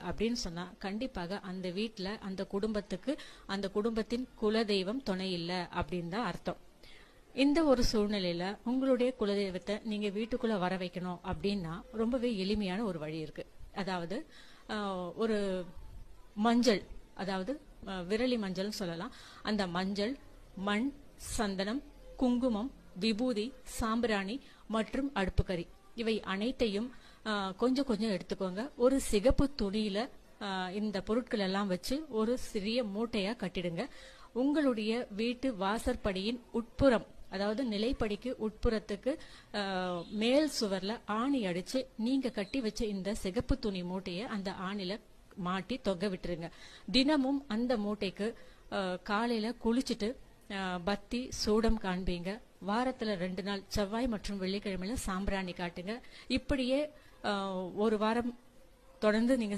அப்படின்னு சொன்னா கண்டிப்பாக அந்த வீட்டுல அந்த குடும்பத்துக்கு அந்த குடும்பத்தின் குலதெய்வம் துணை இல்லை அப்படின்னு தான் அர்த்தம். இந்த ஒரு சூழ்நிலையில உங்களுடைய குலதெய்வத்தை நீங்க வீட்டுக்குள்ள வர வைக்கணும் அப்படின்னா ரொம்பவே எளிமையான ஒரு வழி இருக்கு. அதாவது ஒரு மஞ்சள், அதாவது விரலி மஞ்சள் சொல்லலாம். அந்த மஞ்சள், மண், சந்தனம், குங்குமம், விபூதி, சாம்பிராணி மற்றும் அடுப்புக்கறி இவை அனைத்தையும் கொஞ்சம் கொஞ்சம் எடுத்துக்கோங்க. ஒரு சிகப்பு துணியில இந்த பொருட்கள் எல்லாம் வச்சு ஒரு சிறிய மூட்டையா கட்டிடுங்க. உங்களுடைய வீட்டு வாசற்படியின் உட்புறம், அதாவது நிலைப்படிக்கு உட்புறத்துக்கு மேல் சுவர்ல ஆணி அடிச்சு நீங்க கட்டி வச்ச இந்த சிகப்பு துணி மூட்டைய அந்த ஆணில மாட்டி தொங்க விட்டுருங்க. தினமும் அந்த மூட்டைக்கு காலையில குளிச்சுட்டு பத்தி சூடம் காண்பீங்க. வாரத்துல 2 நாள் செவ்வாய் மற்றும் வெள்ளிக்கிழமையில சாம்பிராணி காட்டுங்க. இப்படியே ஒரு வாரம் தொடர்ந்து நீங்க